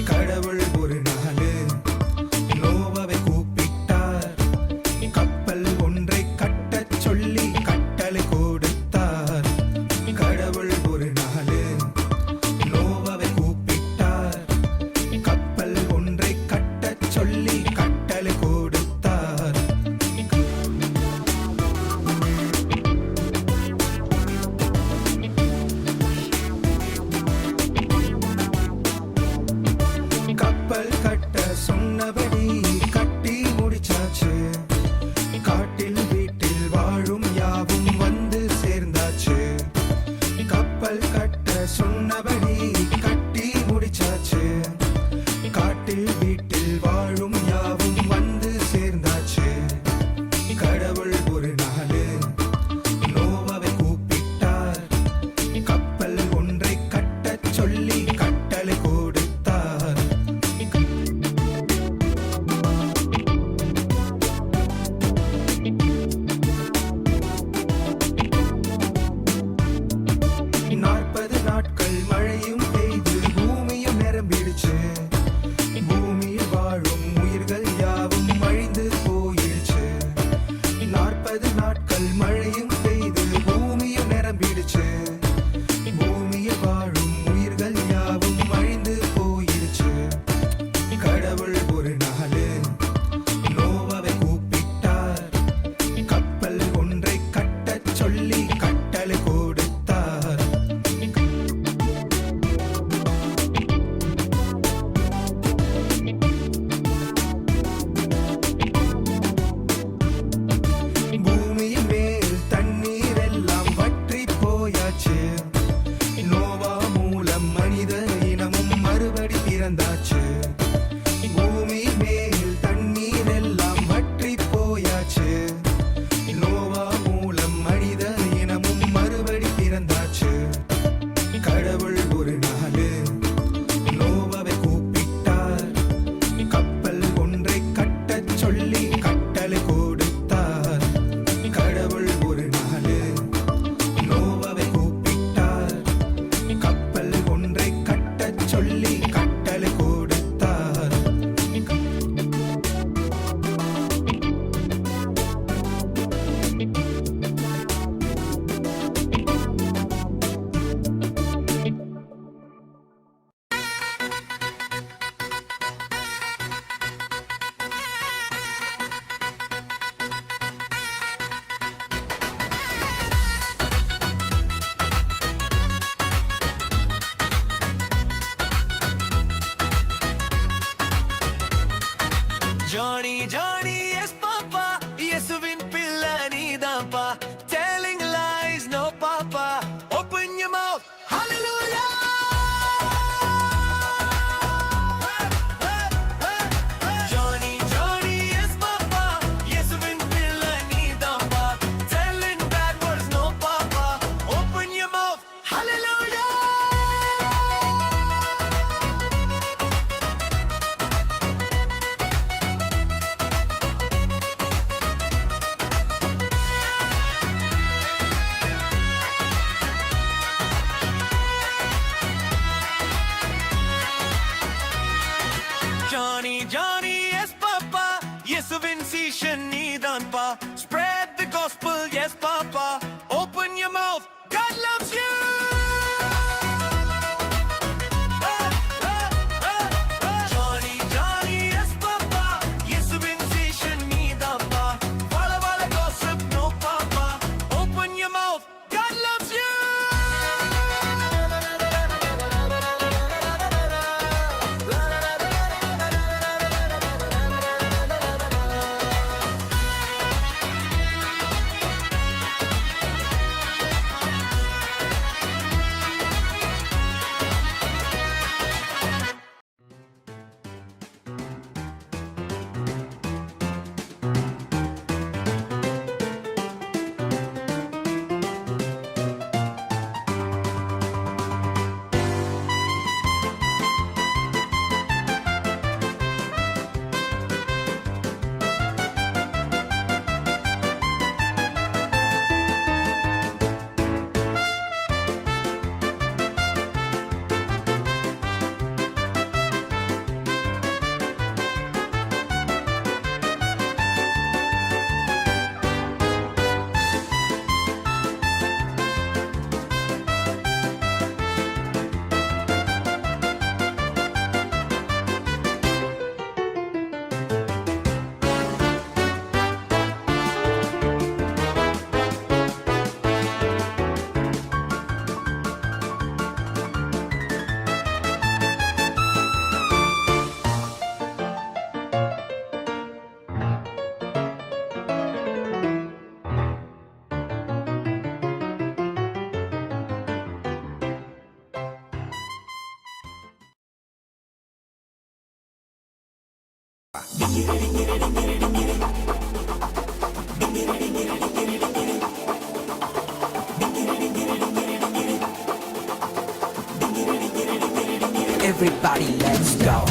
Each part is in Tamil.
கடவுள் ஒரு நாளு நோவாவை கூப்பிட்டார். கப்பல் ஒன்றை கட்டச் சொல்லி கட்டளை கொடுத்தார். கடவுள் ஒரு நாளு நோவாவை கூப்பிட்டார். கப்பல் ஒன்றை கட்டச் சொல்லி கட்டளை கொடுத்தார். கப்பல் கட்ட சொன்னபடி கட்டி முடிச்சாச்சு. காட்டில் வீட்டில் வாழும் யாவும் வந்து சேர்ந்தாச்சு. கப்பல் கட்ட சொன்னபடி கட்டி முடிச்சாச்சு. காட்டில் வீட்டில் வாழும் யாவும் வந்து சேர்ந்தாச்சு. கடவுள் ஒரு நாளு நோவாவை கூப்பிட்டார். கப்பல் ஒன்றை கட்டச் சொல்லி கட்டளை கொடுத்தார். நாற்பது நாட்கள் மழையும் பெய்து பூமியும் நிரம்பிடுச்சு. பூமியில் வாழும் உயிர்கள் யாவும் அழிந்து போயிடுச்சு. 40 நாட்கள் மழையும் பெய்து பூமியும் நிரம்பிடுச்சு. பூமியில் வாழும் உயிர்கள் யாவும் அழிந்து போயிடுச்சு. கடவுள் ஒரு நாளு நோவாவை கூப்பிட்டார். கப்பல் ஒன்றை கட்டச் சொல்லி கட்டளை கொடுத்தார். பூமியின் மேல் தண்ணீர் எல்லாம் வற்றி போயாச்சு. நோவா மூலம் மனித இனமும் மறுபடி பிறந்தாச்சு. பூமியின் மேல் தண்ணீர் எல்லாம் வற்றி போயாச்சு. நோவா மூலம் மனித இனமும் மறுபடி பிறந்தாச்சு. கடவுள் ஒரு நாளு நோவாவை கூப்பிட்டார். கப்பல் ஒன்றை கட்டச் சொல்லி கட்டளை கொடுத்தார். கடவுள் ஒரு நாளு நோவாவை கூப்பிட்டார். கப்பல் ஒன்றை கட்டச் சொல்லி கட்டளை கொடுத்தார். Johnny, Johnny, yes, Papa. Yesuvin pilla needampa. Telling lies, no, Papa. Open your mouth. Hallelujah. Johnny, Johnny, yes, Papa. Yesuvin pilla needampa. Telling bad words, no, Papa. Open your mouth. Hallelujah. Johnny, Johnny, yes, Papa. Yesuvin sishan needanpa. Spread the gospel, yes, Papa. Open your mouth. God loves you. Johnny, Johnny, yes, Papa. Yesuvin sishan needanpa. Wala wala gossip, no, Papa. Open your mouth. God loves you. Everybody, let's go.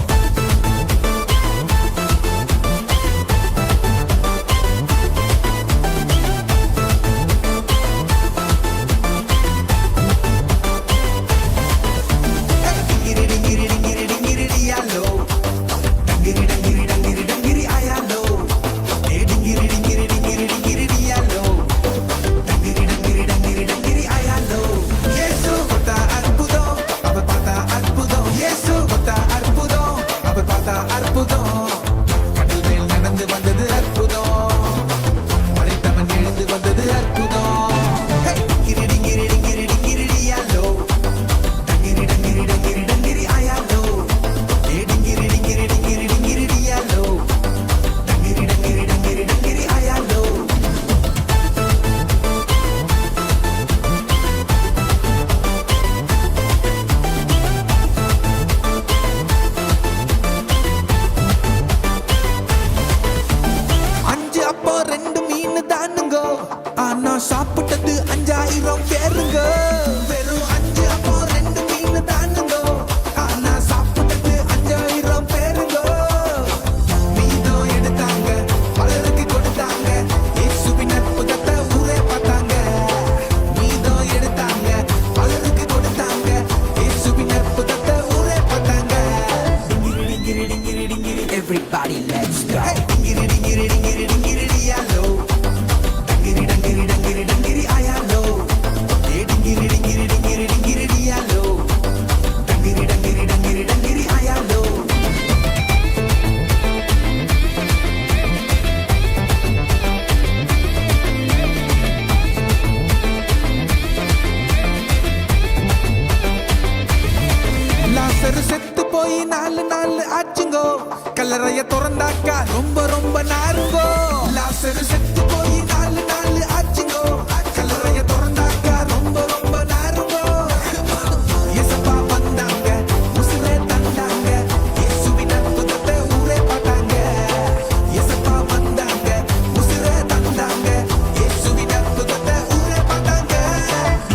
ஆனா சாப்பிட்டது 5000 பேருங்க. வெறும் 5 அப்போ 2 மீன் தானுங்க. ஆனா சாப்பிட்டது 5000 பேருங்க. மீதம் எடுத்தாங்க, பலருக்கு கொடுத்தாங்க. இயேசுவின் அற்புதத்தை ஊரே பார்த்தாங்க. மீதம் எடுத்தாங்க, பலருக்கு கொடுத்தாங்க. இயேசுவின் அற்புதத்தை ஊரே பார்த்தாங்க. Everybody, let's go. டிங்கிரி டிங்கிரி டிங்கிரி டிங்கிரி டியாலோ. டங்கிரி டங்கிரி டங்கிரி டங்கிரி ஆயாலோ. டிங்கிரி டிங்கிரி டிங்கிரி டிங்கிரி டியாலோ. டங்கிரி டங்கிரி டங்கிரி டங்கிரி ஆயாலோ. லாசரு செத்து போய் 4 நாள் ஆச்சுங்கோ. கல்லறைய திறந்தாக்கா ரொம்ப ரொம்ப நாருங்கோ. லாசரு செத்து போய் 4 நாள் ஆச்சுங்கோ. கல்லறைய திறந்தாக்கா ரொம்ப ரொம்ப நாருங்கோ. இயேசப்பா வந்தாங்க, உசுரை தந்தாங்க. இயேசுவின் அற்புதத்தை ஊரே பார்த்தாங்க. இயேசப்பா வந்தாங்க, உசுரை தந்தாங்க. இயேசுவின் அற்புதத்தை ஊரே பார்த்தாங்க.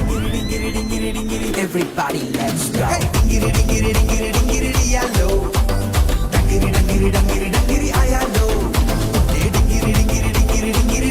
டிங்கிரி டிங்கிரி டிங்கிரி Everybody, let's go. டிங்கிரி டிங்கிரி டிங்கிரி டிங்கிரி டியாலோ. டங்கிரி டங்கிரி டங்கிரி டங்கிரி ஆயாலோ. டிங்கிரி டிங்கிரி டிங்கிரி டிங்கிரி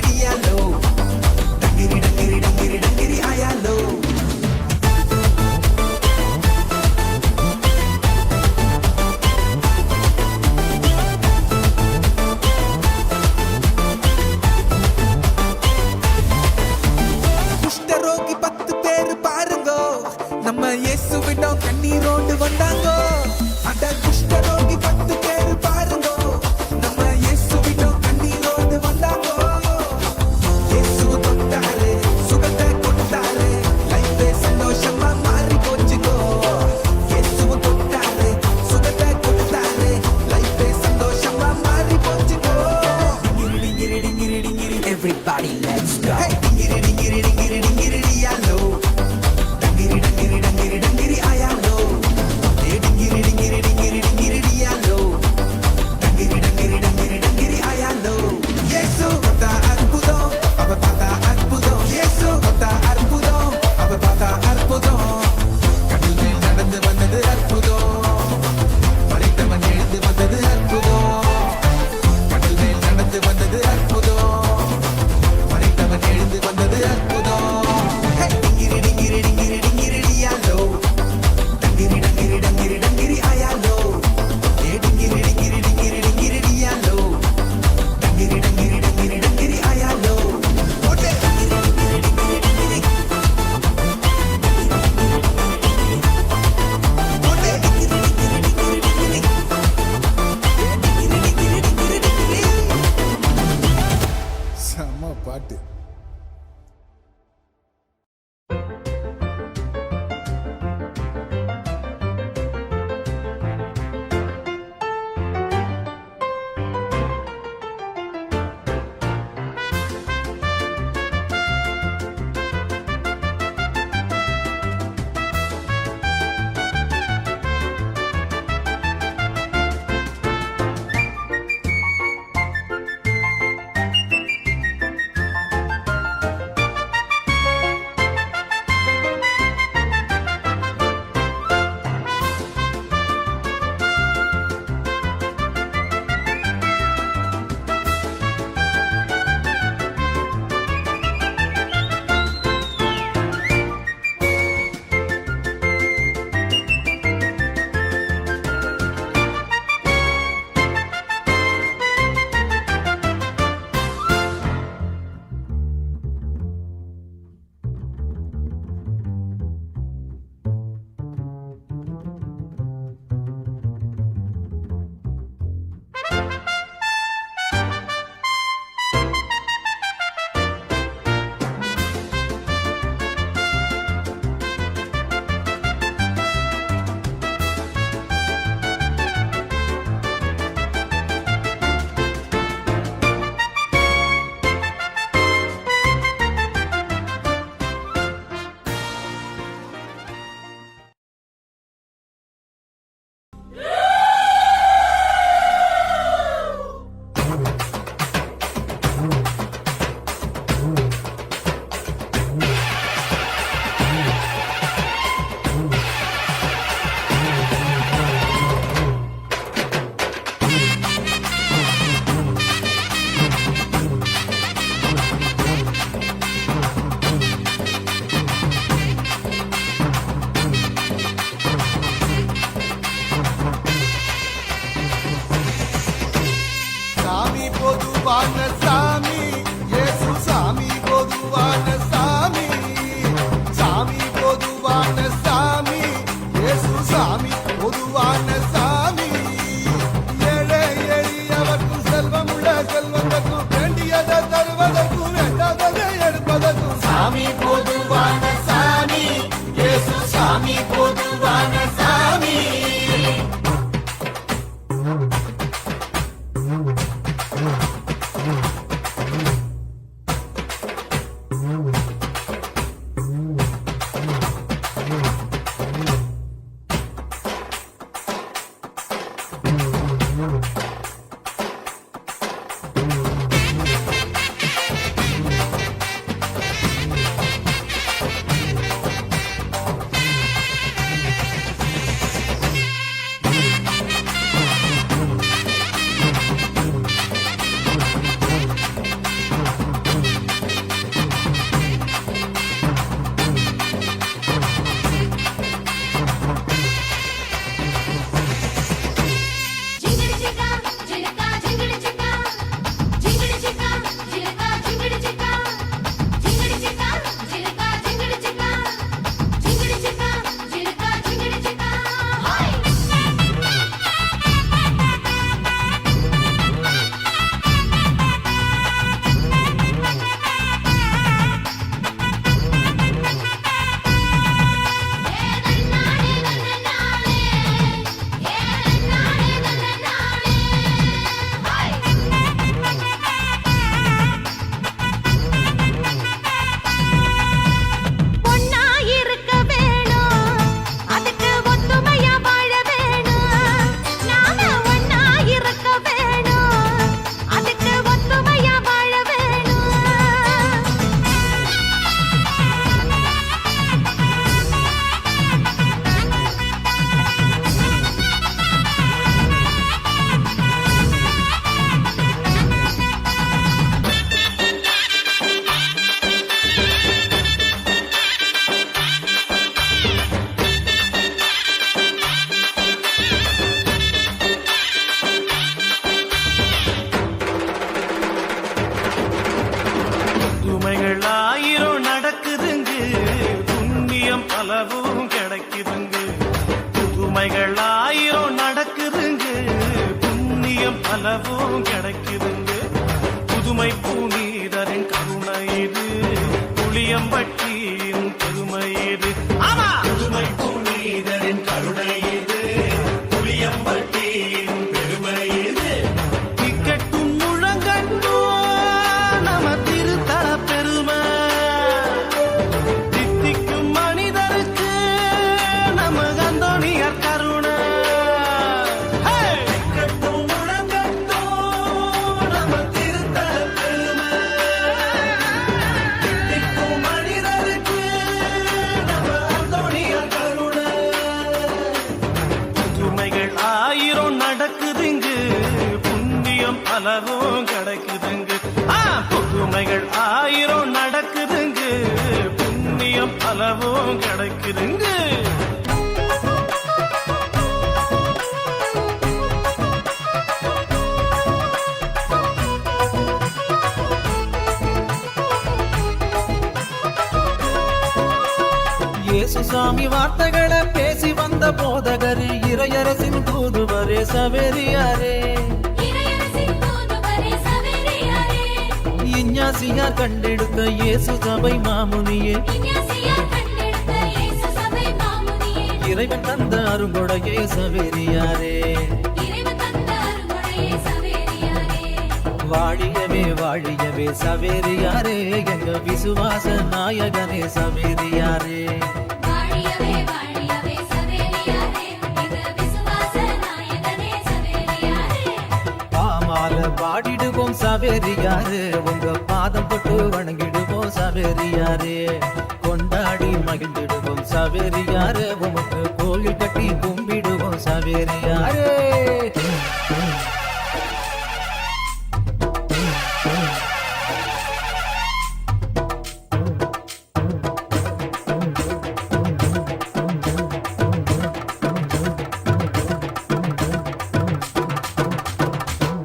பொதுவான சாமி இயேசு சாமி பொதுவான சாமி சாமி பொதுவான சாமி இயேசு சாமி பொதுவான சாமி ஏழை எளியவர்க்கும் செல்வமுள்ள செல்வந்தர்க்கும் வேண்டியதை தருவதற்கும் வேண்டாததை எடுப்பதற்கும் சாமி பொதுவான சாமி இயேசு சாமி பொதுவான சாமி Jingri chicka, jilaka, jingri chicka, jingri chicka, jilaka, jingri chicka, jingri chicka, jilaka, jingri chicka, jingri chicka, jilaka, jingri chicka. Hoy! பொன்னா இருக்க வேணும் அதுக்கு ஒத்துமையா வாழ வேணும் நாம ஒன்னா இருக்க வேணும் அதுக்கு ஒத்துமையா வாழ வேணும் புதுமைகள் ஆயிரம் நடக்குதுங்க புண்ணியம் பலவும் கிடைக்குதுங்க புதுமைகள் ஆயிரம் நடக்குதுங்க புண்ணியம் பலவும் கிடைக்குதுங்க புதுமை புனிதரின் கருணை இது புளியம்பட்டியின் பெருமை இது ஆமா புதுமை புனிதரின் கருணை இது புளியம்பட்டியின் பெருமை இது திக்கட்டும் முழங்கட்டோ நம திருத்தல பெருமை தித்திக்கும் மனிதருக்கு நம்ம கந்தோனியர் கருணை திக்கட்டும் முழங்கட்டோ நம திருத்தல பெருமை தித்திக்கும் மனிதருக்கு நம்ம கந்தோனியர் கருணை புதுமைகள் ஆயிரம் நடக்குதுங்க புண்ணியம் பலவும் கிடைக்குதுங்க புதுமைகள் ஆயிரம் நடக்குதுங்க புண்ணியம் பலவும் கிடைக்குதுங்க இயேசு சாமி வார்த்தைகளை பேசி வந்த போதகர் இறையரசின் தூதுவரே சவேரியாரே இறையரசின் தூதுவரே சவேரியாரே இஞ்ஞாசியார் கண்டெடுத்த இயேசு சபை மாமுனியே இஞ்ஞாசியார் கண்டெடுத்த இயேசு சபை மாமுனியே இறைவன் தந்த அருங்கொடையே சவேரியாரே இறைவன் தந்த அருள்மழையே சவேரியாரே வாழியவே வாழியவே சவேரியாரே எங்க விசுவாச நாயகனே சவேரியாரே வாழியவே வாழியவே சவேரியாரே எங்க விசுவாச நாயகனே சவேரியாரே பாமால பாடிடுவோம் சவேரியாரே உங்க பாதம் தொட்டு வணங்கிடுவோம் சவேரியாரே கொண்டாடி மகிழ்ந்திடுவோம் சவேரியாரே உமக்கு கோயில் கட்டி கும்பிடுவோம் சவேரியாரே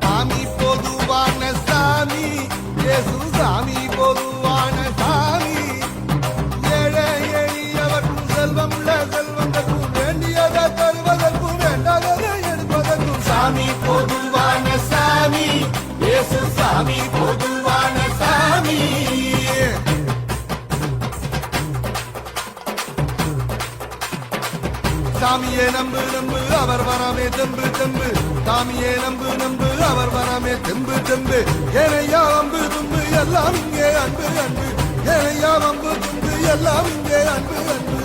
சாமி பொதுவான சாமி சாமி பொதுவான சாமி இயேசு சாமி பொதுவான சாமி சாமியே நம்பு நம்பு அவர் வரமே தெம்பு தெம்பு சாமியே நம்பு நம்பு அவர் வரமே தெம்பு தெம்பு ஏனையா அம்பு தும்பு எல்லாம் இங்கே அன்பு அன்பு ஏனையா அம்பு தும்பு எல்லாம் இங்கே அன்பு அன்பு